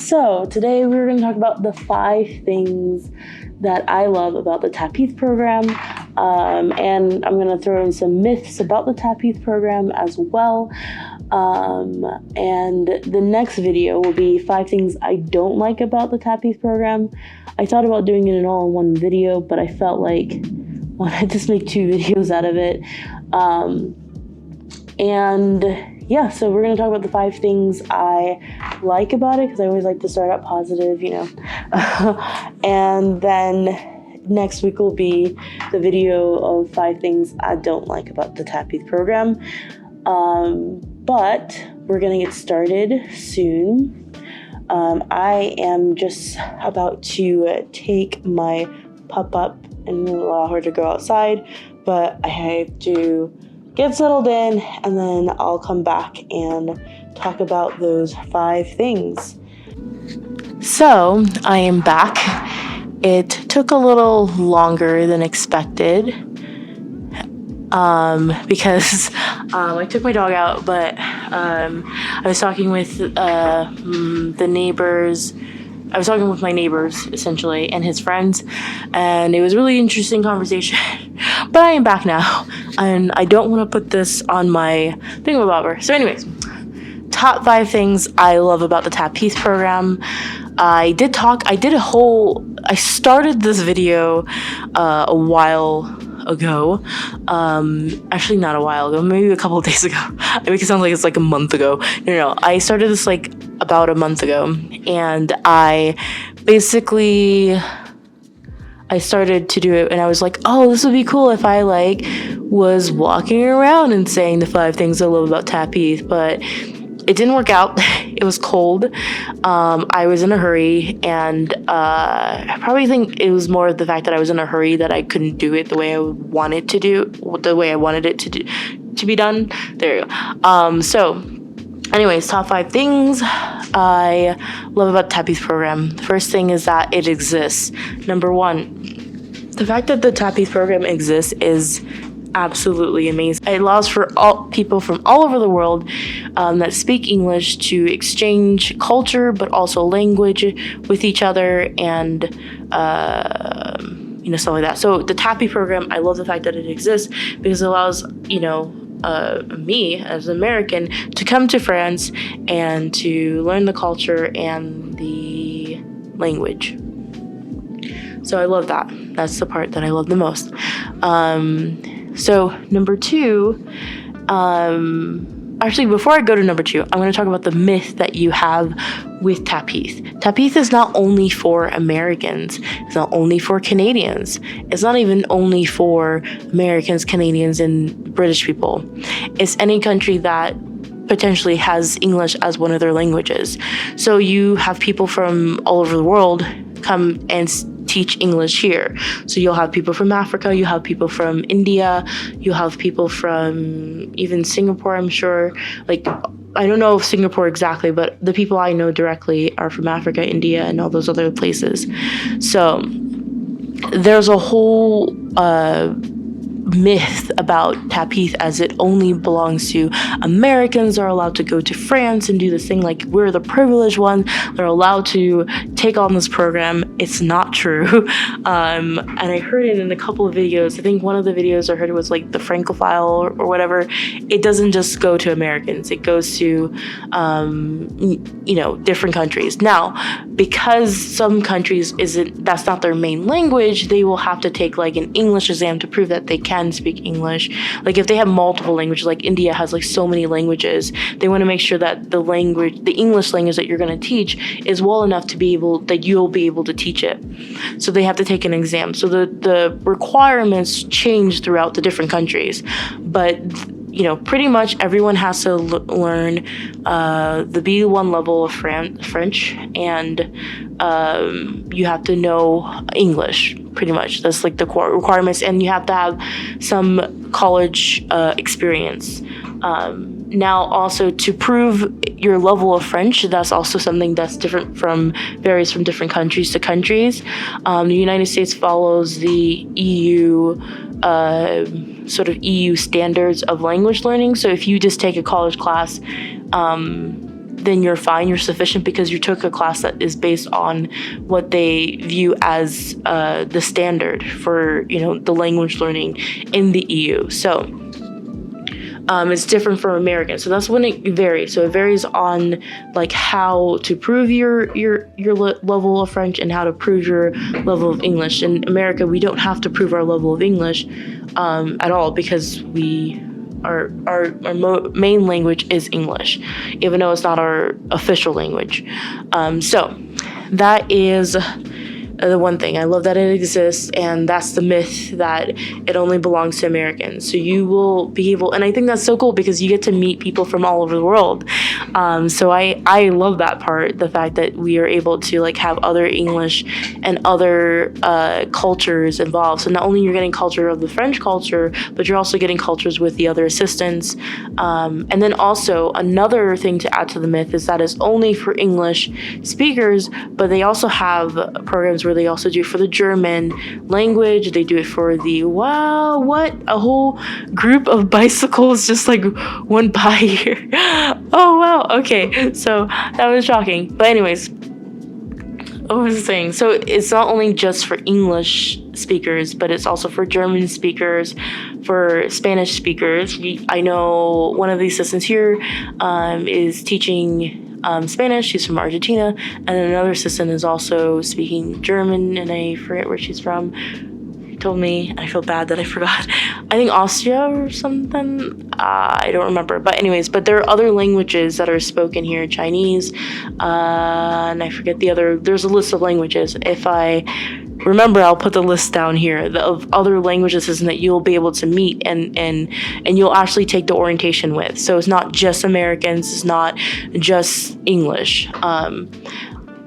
So today we're going to talk about the 5 things that I love about the TAPIF program, and I'm going to throw in some myths about the TAPIF program as well. And the next video will be 5 things I don't like about the TAPIF program. I thought about doing it all in one video, but I felt like I wanted to just make 2 videos out of it. Yeah, so we're going to talk about the 5 things I like about it, because I always like to start out positive, and then next week will be the video of 5 things I don't like about the TAPIF program. But we're going to get started soon. I am just about to take my pup up and allow her to go outside, but I have to get settled in, and then I'll come back and talk about those 5 things. So I am back. It took a little longer than expected because I took my dog out, but I was talking with the neighbors. I was talking with my neighbors, essentially, and his friends, and it was a really interesting conversation. But I am back now, and I don't want to put this on my thingamabobber. So anyways, top 5 things I love about the TAPIF program. I started this video a while ago. Actually not a while ago, maybe a couple of days ago. I make it sound like it's like a month ago. No, I started this like about a month ago, and I started to do it, and I was like, oh, this would be cool if I was walking around and saying the 5 things I love about TAPIF, but it didn't work out. It was cold. I was in a hurry, and I probably think it was more of the fact that I was in a hurry that I couldn't do it the way I wanted it to be done. There you go. So anyways, top 5 things I love about the TAPIF program. The first thing is that it exists. Number 1, the fact that the TAPIF program exists is absolutely amazing. It allows for all people from all over the world that speak English to exchange culture, but also language with each other, and stuff like that. So the TAPIF program, I love the fact that it exists because it allows me as an American to come to France and to learn the culture and the language. So I love that. That's the part that I love the most. So number 2, actually before I go to number 2, I'm going to talk about the myth that you have with TAPIF. TAPIF is not only for Americans. It's not only for Canadians. It's not even only for Americans, Canadians, and British people. It's any country that potentially has English as one of their languages. So you have people from all over the world come and teach English here. So you'll have people from Africa, you have people from India, you have people from even Singapore, I'm sure. I don't know Singapore exactly, but the people I know directly are from Africa, India, and all those other places. So there's a whole myth about TAPIF as it only belongs to Americans, are allowed to go to France and do this thing like we're the privileged one. They're allowed to take on this program. It's not true. And I heard it in a couple of videos. I think one of the videos I heard was like the Francophile or whatever. It doesn't just go to Americans. It goes to, different countries. Now, because some countries that's not their main language, they will have to take like an English exam to prove that they can speak English. Like if they have multiple languages, like India has like so many languages, they want to make sure that the English language that you're going to teach is well enough that you'll be able to teach it. So they have to take an exam. So the requirements change throughout the different countries, but pretty much everyone has to learn the B1 level of French, and you have to know English, pretty much. That's like the core requirements, and you have to have some college experience. Now, also to prove your level of French, that's also something that's varies from different countries to countries. The United States follows the EU sort of EU standards of language learning. So if you just take a college class, then you're fine. You're sufficient because you took a class that is based on what they view as the standard for, the language learning in the EU. So it's different from American. So that's when it varies. So it varies on like how to prove your level of French and how to prove your level of English. In America, we don't have to prove our level of English at all because our main language is English, even though it's not our official language. So that is the one thing. I love that it exists, and that's the myth that it only belongs to Americans. So you will be able, and I think that's so cool because you get to meet people from all over the world. So I love that part, the fact that we are able to like have other English and other cultures involved. So not only you're getting culture of the French culture, but you're also getting cultures with the other assistants. And then also another thing to add to the myth is that it's only for English speakers, but they also have programs where they also do it for the German language. They do it for the, wow, what? A whole group of bicycles just like went by here. Oh, wow. Okay. So that was shocking. But anyways, what was I saying? So it's not only just for English speakers, but it's also for German speakers, for Spanish speakers. I know one of the assistants here is teaching Spanish. She's from Argentina, and another assistant is also speaking German, and I forget where she's from. She told me, and I feel bad that I forgot. I think Austria or something. I don't remember. But anyways, but there are other languages that are spoken here, Chinese, and I forget the other. There's a list of languages. If I remember, I'll put the list down here of other languages that you'll be able to meet and you'll actually take the orientation with. So it's not just Americans, it's not just English. And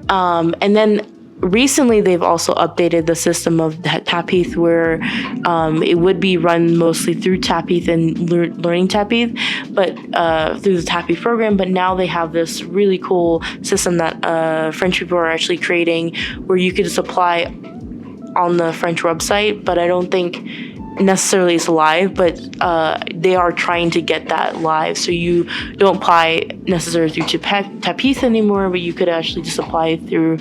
then recently they've also updated the system of TAPIF where it would be run mostly through TAPIF and learning TAPIF, but through the TAPIF program. But now they have this really cool system that French people are actually creating where you could just apply on the French website, but I don't think necessarily it's live, but they are trying to get that live. So you don't apply necessarily through TAPIF anymore, but you could actually just apply through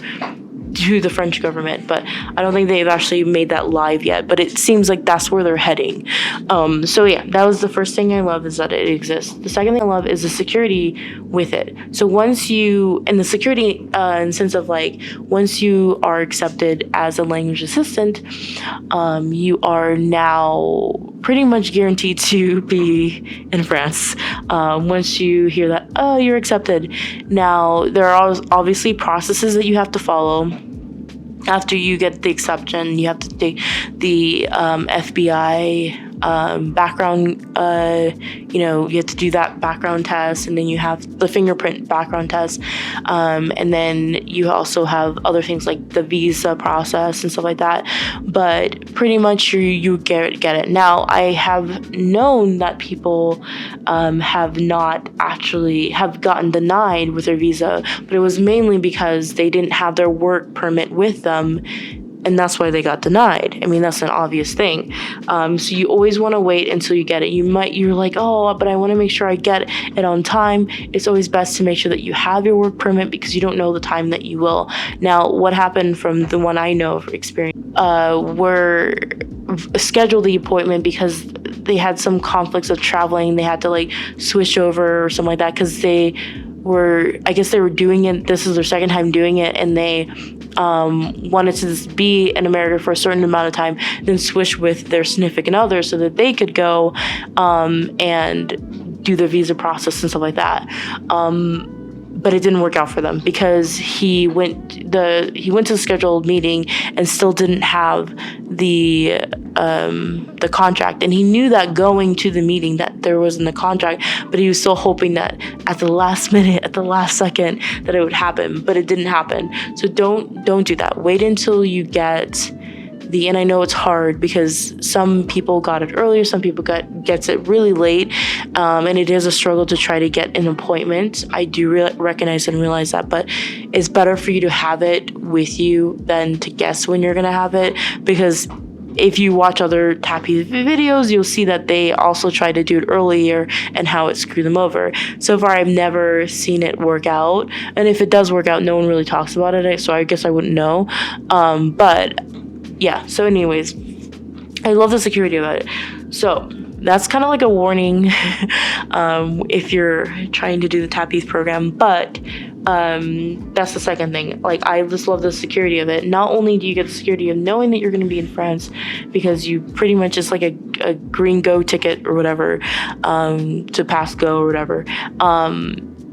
to the French government. But I don't think they've actually made that live yet, but it seems like that's where they're heading. So yeah, that was the first thing I love, is that it exists. The second thing I love is the security with it. So once you, and the security in the sense of like, once you are accepted as a language assistant, you are now pretty much guaranteed to be in France. Once you hear that, oh, you're accepted. Now, there are obviously processes that you have to follow. After you get the exception, you have to take the FBI background, you have to do that background test, and then you have the fingerprint background test, and then you also have other things like the visa process and stuff like that. But pretty much you get it. Now, I have known that people have not actually have gotten denied with their visa, but it was mainly because they didn't have their work permit with them, and that's why they got denied. I mean, that's an obvious thing. So you always want to wait until you get it. You're like, oh, but I want to make sure I get it on time. It's always best to make sure that you have your work permit because you don't know the time that you will. Now, what happened from the one I know of experience, were scheduled the appointment because they had some conflicts of traveling. They had to like switch over or something like that because they were doing it. This is their second time doing it, and they wanted to just be in America for a certain amount of time, then switch with their significant other so that they could go and do the visa process and stuff like that. But it didn't work out for them because he went to the scheduled meeting and still didn't have the contract, and he knew that going to the meeting that there wasn't a contract, but he was still hoping that at the last minute, at the last second, that it would happen, but it didn't happen. So don't do that. Wait until you get and I know it's hard because some people got it earlier, some people gets it really late, and it is a struggle to try to get an appointment. I do recognize and realize that, but it's better for you to have it with you than to guess when you're gonna have it, because if you watch other TAPIF videos, you'll see that they also try to do it earlier and how it screwed them over. So far, I've never seen it work out. And if it does work out, no one really talks about it. So I guess I wouldn't know. But yeah, so anyways, I love the security about it. So that's kind of like a warning if you're trying to do the TAPIF program. But that's the second thing. Like, I just love the security of it. Not only do you get the security of knowing that you're going to be in France, because you pretty much, it's like a green go ticket or whatever, to pass go or whatever.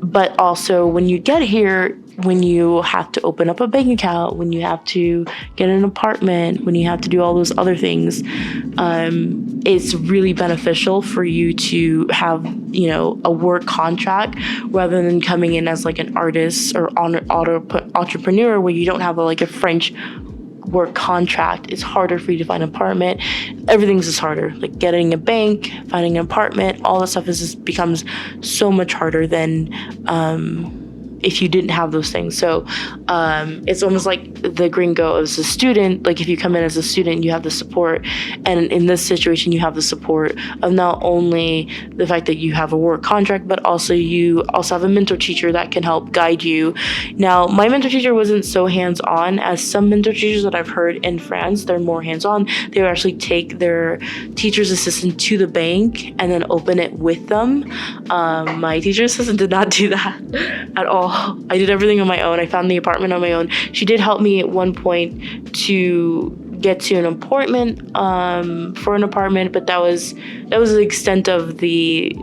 But also when you get here, when you have to open up a bank account, when you have to get an apartment, when you have to do all those other things, it's really beneficial for you to have, a work contract rather than coming in as like an artist or entrepreneur where you don't have a French work contract. It's harder for you to find an apartment. Everything's just harder. Like getting a bank, finding an apartment, all that stuff becomes so much harder than if you didn't have those things. So it's almost like the gringo as a student. Like if you come in as a student, you have the support, and in this situation you have the support of not only the fact that you have a work contract, but also you also have a mentor teacher that can help guide you. Now, my mentor teacher wasn't so hands-on as some mentor teachers that I've heard in France. They're more hands-on. They would actually take their teacher's assistant to the bank and then open it with them. My teacher's assistant did not do that at all. I did everything on my own. I found the apartment on my own. She did help me at one point to get to an appointment for an apartment, but that was the extent of the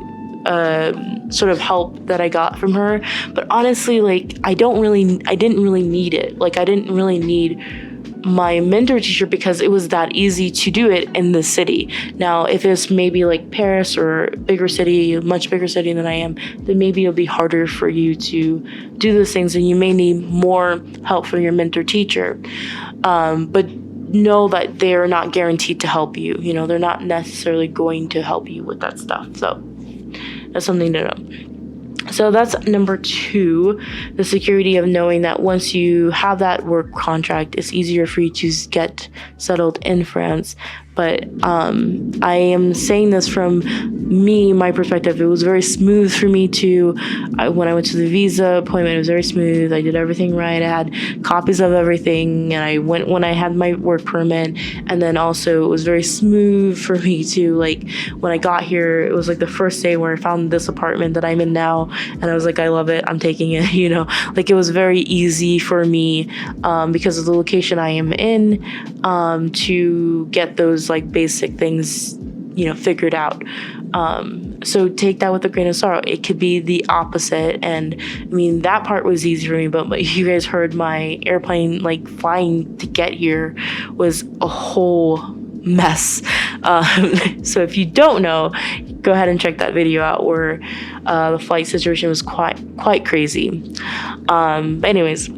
sort of help that I got from her. But honestly, like I didn't really need it. Like I didn't really need my mentor teacher because it was that easy to do it in the city. Now, if it's maybe like Paris or bigger city, much bigger city than I am, then maybe it'll be harder for you to do those things and you may need more help from your mentor teacher. But know that they're not guaranteed to help you. They're not necessarily going to help you with that stuff. So that's something to know. So that's number 2, the security of knowing that once you have that work contract, it's easier for you to get settled in France. But I am saying this from my perspective. It was very smooth for me when I went to the visa appointment, it was very smooth. I did everything right. I had copies of everything, and I went when I had my work permit. And then also it was very smooth for me to, like, when I got here, it was like the first day where I found this apartment that I'm in now, and I was like, I love it, I'm taking it, like it was very easy for me because of the location I am in to get those like basic things figured out. So take that with a grain of salt. It could be the opposite, and that part was easy for me, but you guys heard my airplane, like flying to get here was a whole mess. So if you don't know, go ahead and check that video out where the flight situation was quite crazy. But anyways,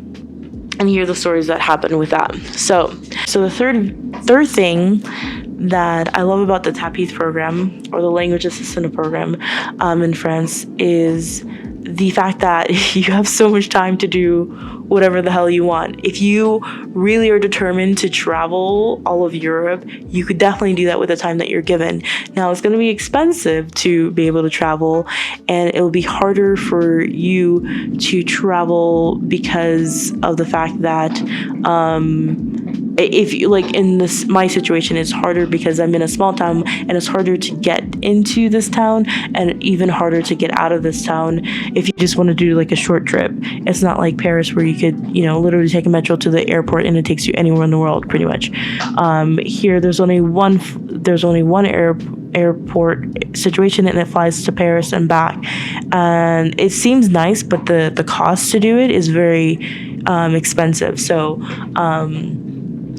and hear the stories that happened with that. So the third thing that I love about the TAPIF program, or the language assistant program in France, is the fact that you have so much time to do whatever the hell you want. If you really are determined to travel all of Europe, you could definitely do that with the time that you're given. Now, it's going to be expensive to be able to travel, and it will be harder for you to travel because of the fact that if you, like in my situation, it's harder because I'm in a small town, and it's harder to get into this town and even harder to get out of this town if you just want to do like a short trip. It's not like Paris where you could, literally take a metro to the airport and it takes you anywhere in the world pretty much. Here there's only one airport situation, and it flies to Paris and back. And it seems nice, but the cost to do it is very expensive. So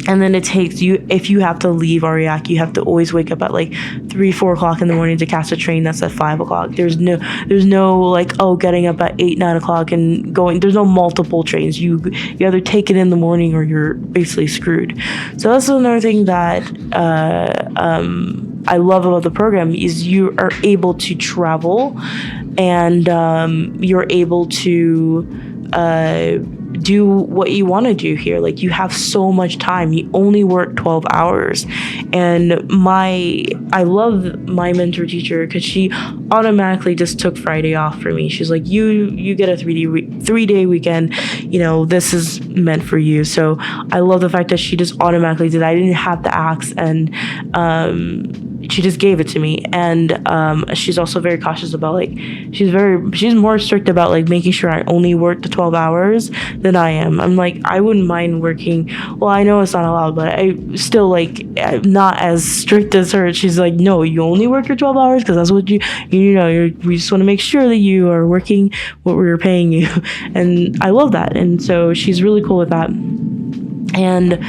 and then it takes you, if you have to leave Aurillac, you have to always wake up at like 3-4 o'clock in the morning to catch a train that's at 5 o'clock. There's no like, getting up at 8-9 o'clock and going. There's no multiple trains. You either take it in the morning or you're basically screwed. So that's another thing that I love about the program is you are able to travel, and you're able to do what you want to do here. Like, you have so much time. You only work 12 hours. And I love my mentor teacher because she automatically just took Friday off for me. She's like, you get a 3-day weekend. This is meant for you. So I love the fact that she just automatically did. I didn't have to ask, and she just gave it to me. And she's also very cautious about, like, she's more strict about, like, making sure I only work the 12 hours than I am. I'm like, I wouldn't mind working. Well, I know it's not allowed, but I still, like, I'm not as strict as her. She's like, no, you only work your 12 hours because that's what we just want to make sure that you are working what we're paying you. And I love that. And so she's really cool with that. And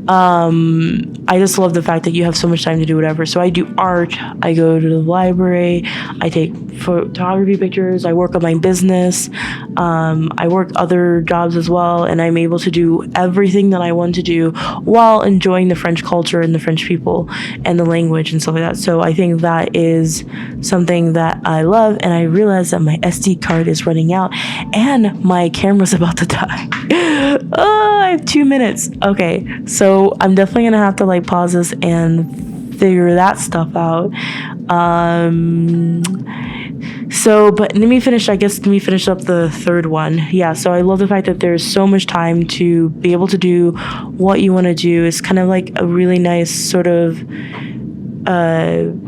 I just love the fact that you have so much time to do whatever. So I do art, I go to the library, I take photography pictures, I work on my business, I work other jobs as well, and I'm able to do everything that I want to do while enjoying the French culture and the French people and the language and stuff like that. So I think that is something that I love, and I realized that my SD card is running out and my camera's about to die. I have 2 minutes. Okay, so I'm definitely gonna have to, like, pause this and figure that stuff out. But let me finish up the third one. Yeah, so I love the fact that there's so much time to be able to do what you want to do. It's kind of like a really nice sort of,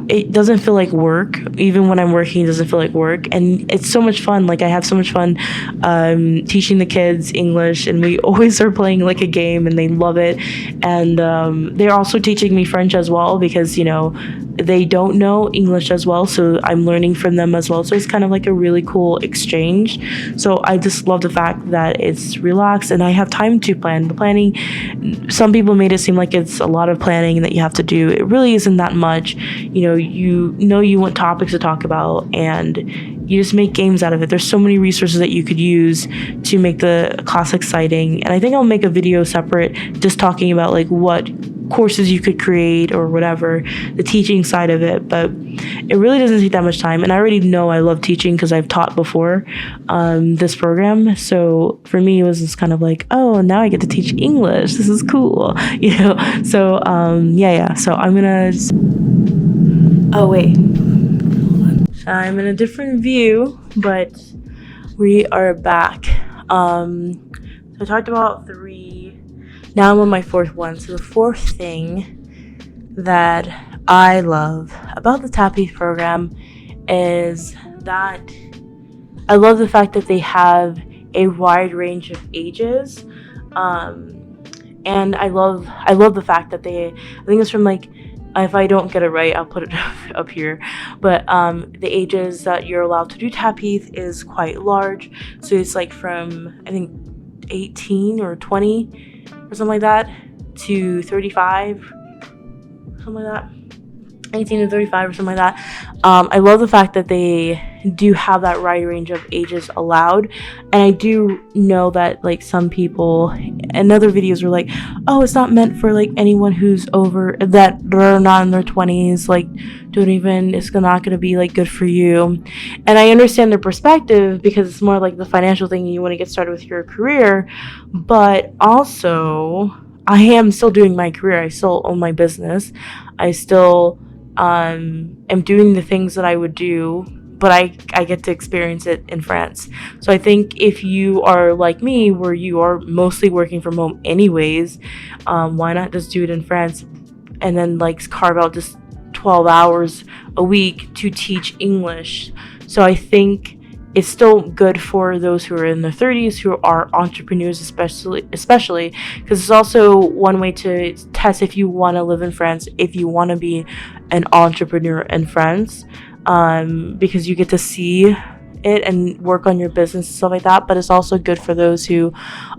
it doesn't feel like work. Even when I'm working, it doesn't feel like work. And it's so much fun. Like, I have so much fun teaching the kids English, and we always are playing, like, a game, and they love it. And they're also teaching me French as well, because, they don't know English as well, so I'm learning from them as well. So it's kind of like a really cool exchange. So I just love the fact that it's relaxed and I have time to plan. The planning, some people made it seem like it's a lot of planning that you have to do. It really isn't that much. You want topics to talk about, and you just make games out of it. There's so many resources that you could use to make the class exciting. And I think I'll make a video separate just talking about, like, what courses you could create or whatever, the teaching side of it. But it really doesn't take that much time, and I already know I love teaching because I've taught before this program. So for me, it was just kind of like, oh, now I get to teach English, this is cool. So so I'm gonna I'm in a different view, but we are back. So I talked about 3. Now I'm on my 4th one. So the 4th thing that I love about the TAPIF program is that I love the fact that they have a wide range of ages. And I love the fact that I think it's from, like, if I don't get it right, I'll put it up here. But the ages that you're allowed to do TAPIF is quite large. So it's like from, I think, 18 or 20 or something like that to 35, something like that. 18 to 35 or something like that. I love the fact that they do have that wide range of ages allowed. And I do know that, like, some people in other videos were like, oh, it's not meant for, like, anyone who's over, that are not in their 20s, like, it's not gonna be, like, good for you. And I understand their perspective because it's more like the financial thing, you want to get started with your career. But also, I am still doing my career. I still own my business. I still am doing the things that I would do, but I get to experience it in France. So I think if you are like me, where you are mostly working from home anyways, why not just do it in France and then, like, carve out just 12 hours a week to teach English. So I think it's still good for those who are in their 30s, who are entrepreneurs, especially because it's also one way to test if you want to live in France, if you want to be an entrepreneur in France, because you get to see it and work on your business and stuff like that. But it's also good for those who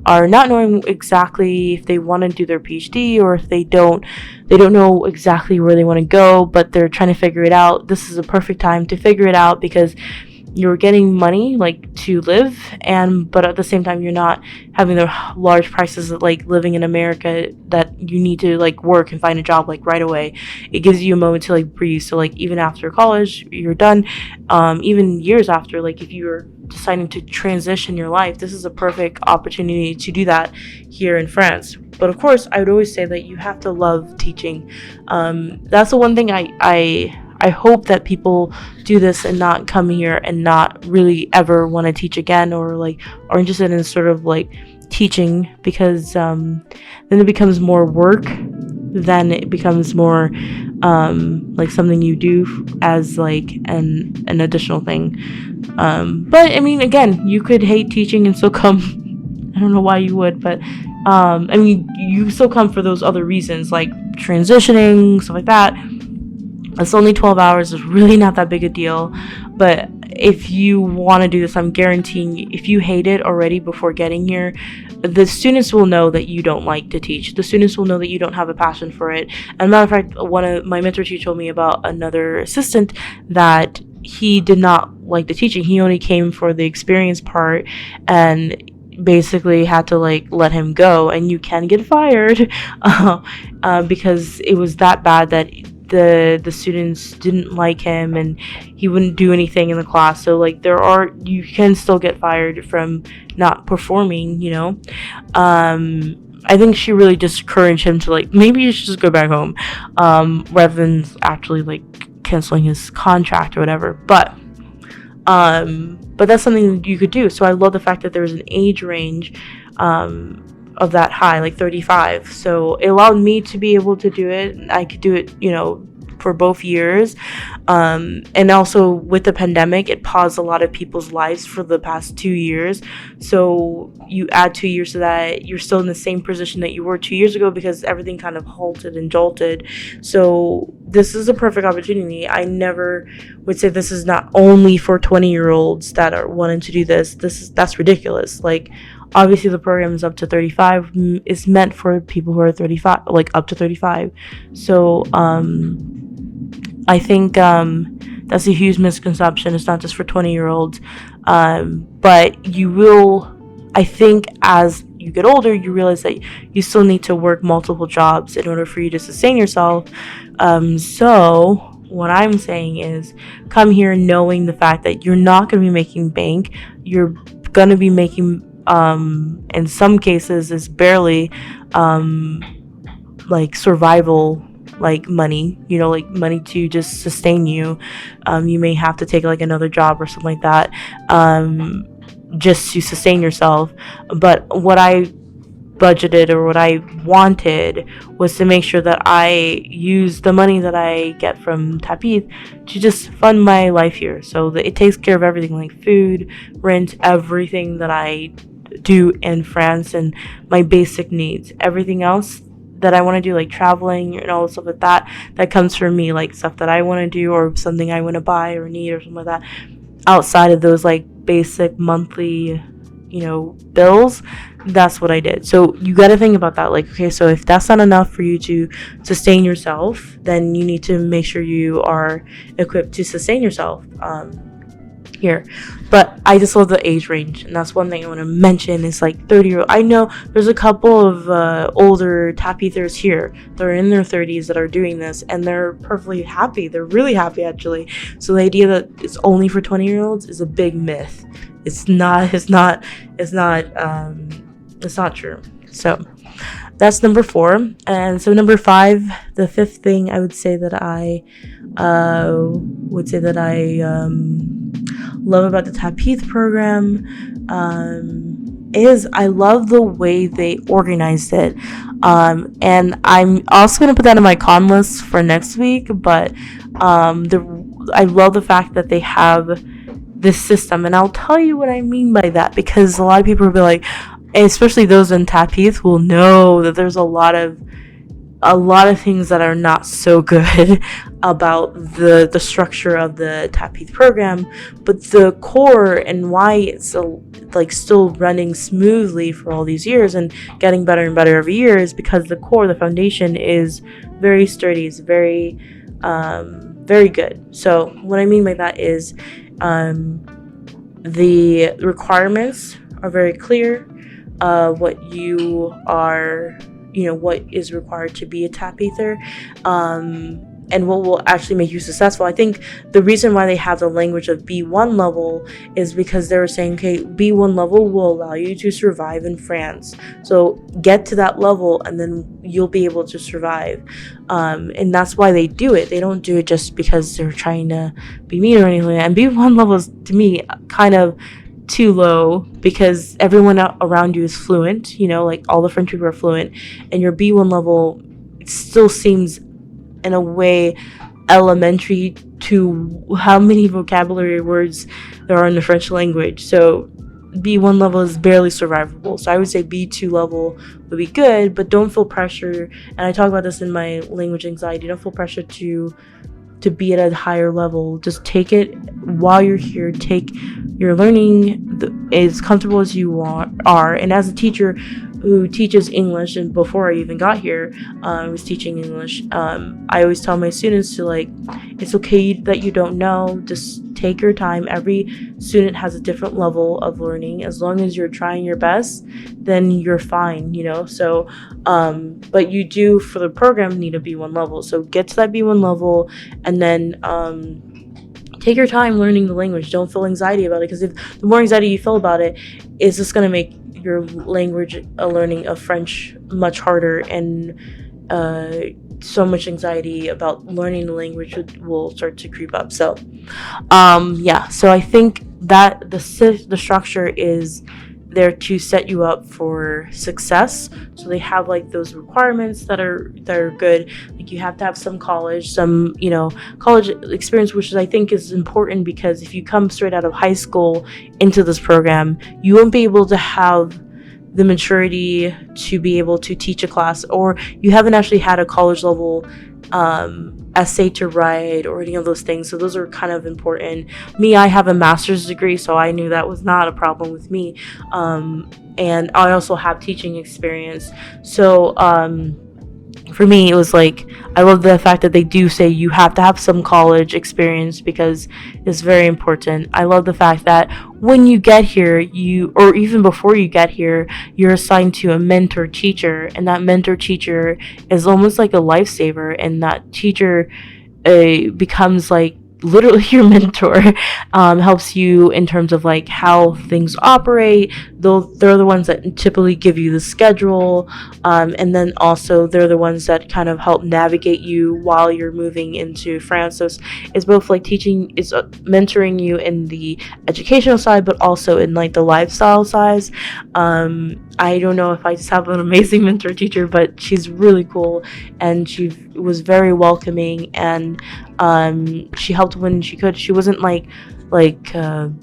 are not knowing exactly if they want to do their PhD, or if they don't know exactly where they want to go, but they're trying to figure it out. This is a perfect time to figure it out, because you're getting money like to live, but at the same time you're not having the large prices of like living in America that you need to like work and find a job like right away. It gives you a moment to like breathe. So like even after college you're done, even years after, like if you're deciding to transition your life, this is a perfect opportunity to do that here in France. But of course, I would always say that you have to love teaching. That's the one thing I hope that people do this and not come here and not really ever want to teach again, or like are interested in sort of like teaching, because then it becomes more work, then it becomes more like something you do as like an additional thing. But I mean, again, you could hate teaching and still come. I don't know why you would, but I mean, you still come for those other reasons, like transitioning, stuff like that. It's only 12 hours. It's really not that big a deal. But if you want to do this, I'm guaranteeing if you hate it already before getting here, the students will know that you don't like to teach. The students will know that you don't have a passion for it. And matter of fact, one of my mentor teacher told me about another assistant that he did not like the teaching. He only came for the experience part, and basically had to like let him go, and you can get fired because it was that bad that the students didn't like him and he wouldn't do anything in the class. So like you can still get fired from not performing, you know. I think she really discouraged him to like, maybe you should just go back home, rather than actually like canceling his contract or whatever. But that's something you could do. So I love the fact that there's an age range of that high, like 35. So it allowed me to be able to do it. I could do it, you know, for both years. And also with the pandemic, it paused a lot of people's lives for the past 2 years. So you add 2 years to that, you're still in the same position that you were 2 years ago, because everything kind of halted and jolted. So this is a perfect opportunity. I never would say this is not only for 20-year-olds that are wanting to do this. That's ridiculous. Like, obviously the program is up to 35. It's meant for people who are 35, like up to 35. So I think that's a huge misconception. It's not just for 20-year-olds. But you will, I think, as you get older, you realize that you still need to work multiple jobs in order for you to sustain yourself. So what I'm saying is, come here knowing the fact that you're not going to be making bank. You're going to be making, in some cases, is barely like survival, like money, you know, like money to just sustain you. You may have to take like another job or something like that, just to sustain yourself. But what I budgeted, or what I wanted, was to make sure that I use the money that I get from TAPIF to just fund my life here, so that it takes care of everything, like food, rent, everything that I do in France, and my basic needs. Everything else that I want to do, like traveling and all the stuff like that comes from me, like stuff that I want to do, or something I want to buy or need or something like that, outside of those like basic monthly, you know, bills. That's what I did. So you got to think about that. Like, okay, so if that's not enough for you to sustain yourself, then you need to make sure you are equipped to sustain yourself here. But I just love the age range, and that's one thing I want to mention, is like 30-year-old. I know there's a couple of older TAPIFers here that are in their 30s that are doing this, and they're perfectly happy. They're really happy, actually. So the idea that it's only for 20-year-olds is a big myth. It's not true. So that's number 4. And so number 5, the 5th thing I would say that I love about the TAPIF program is I love the way they organized it. And I'm also going to put that on my con list for next week, but I love the fact that they have this system, and I'll tell you what I mean by that, because a lot of people will be like, especially those in TAPIF will know that there's a lot of things that are not so good about the structure of the TAPIF program, but the core and why it's still running smoothly for all these years and getting better and better every year is because the core, the foundation, is very sturdy. It's very very good. So what I mean by that is The requirements are very clear. What you are, what is required to be a tap ether, and what will actually make you successful. I think the reason why they have the language of B1 level is because they were saying, okay, B1 level will allow you to survive in France. So get to that level and then you'll be able to survive. And that's why they do it. They don't do it just because they're trying to be mean or anything. And B1 level is, to me, kind of too low because everyone around you is fluent, like all the French people are fluent, and your B1 level still seems in a way elementary to how many vocabulary words there are in the French language. So B1 level is barely survivable. So I would say B2 level would be good, but don't feel pressure. And I talk about this in my language anxiety. Don't feel pressure to be at a higher level. Just take it while you're here. Take your learning as comfortable as you are. And as a teacher who teaches English, and before I even got here, I was teaching English. I always tell my students to, like, it's okay that you don't know. Just take your time. Every student has a different level of learning. As long as you're trying your best, then you're fine, So, but you do, for the program, need a B1 level. So get to that B1 level, and then take your time learning the language. Don't feel anxiety about it, because if the more anxiety you feel about it, it's just going to make your language learning of French much harder, and so much anxiety about learning the language will start to creep up. So so I think that the structure is there to set you up for success. So they have like those requirements that are good. Like you have to have some college experience, which I think is important, because if you come straight out of high school into this program, you won't be able to have the maturity to be able to teach a class, or you haven't actually had a college level essay to write or any of those things. So those are kind of important. Me, I have a master's degree, so I knew that was not a problem with me. And I also have teaching experience. So for me, it was like, I love the fact that they do say you have to have some college experience, because it's very important. I love the fact that when you get here, or even before you get here, you're assigned to a mentor teacher, and that mentor teacher is almost like a lifesaver, and that teacher becomes like literally your mentor. Helps you in terms of like how things operate. They're the ones that typically give you the schedule, and then also they're the ones that kind of help navigate you while you're moving into France. So it's both like teaching, it's mentoring you in the educational side, but also in like the lifestyle side. I don't know if I just have an amazing mentor teacher, but she's really cool, and she was very welcoming, and she helped when she could. She wasn't like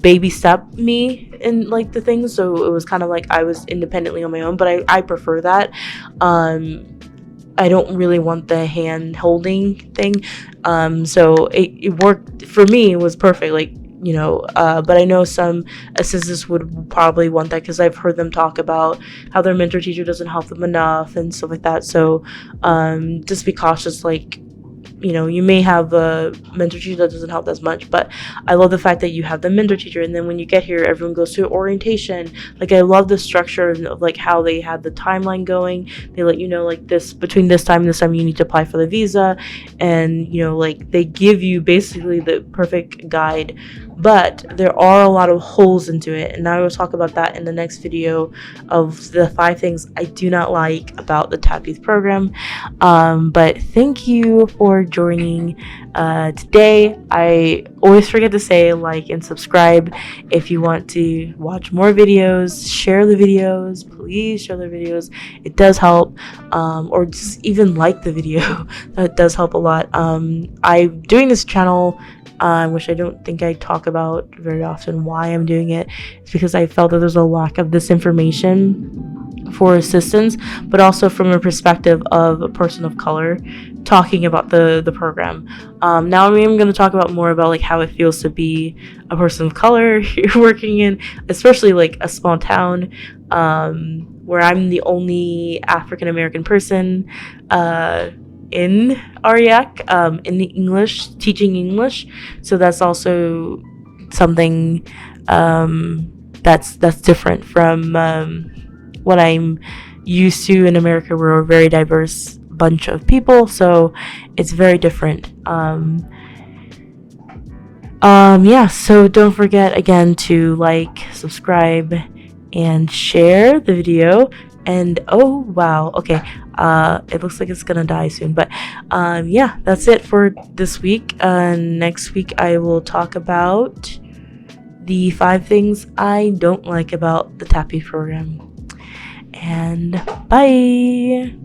baby step me in like the things, so it was kind of like I was independently on my own, but I prefer that. I don't really want the hand holding thing, so it worked for me. It was perfect, like, but I know some assistants would probably want that, because I've heard them talk about how their mentor teacher doesn't help them enough and stuff like that. So just be cautious, like, you may have a mentor teacher that doesn't help as much, but I love the fact that you have the mentor teacher, and then when you get here, everyone goes to orientation. Like, I love the structure of like how they had the timeline going. They let you know, like, this, between this time and this time you need to apply for the visa, and like they give you basically the perfect guide. But there are a lot of holes into it, and I will talk about that in the next video of the 5 things I do not like about the TAPIF program. But thank you for joining today. I always forget to say like and subscribe if you want to watch more videos. Share the videos, please share the videos. It does help, or just even like the video. That does help a lot. I'm doing this channel, which I don't think I talk about very often why I'm doing it. It's because I felt that there's a lack of this information for assistants, but also from a perspective of a person of color talking about the program. Now I'm going to talk about more about like how it feels to be a person of color working in, especially like a small town, where I'm the only African American person in REAC, in the English, teaching English. So that's also something That's different from what I'm used to in America. We're a very diverse bunch of people, so it's very different. Yeah, so don't forget again to like, subscribe, and share the video. And oh wow, okay, it looks like it's gonna die soon, but yeah, that's it for this week. Next week I will talk about the 5 things I don't like about the TAPIF program. And bye.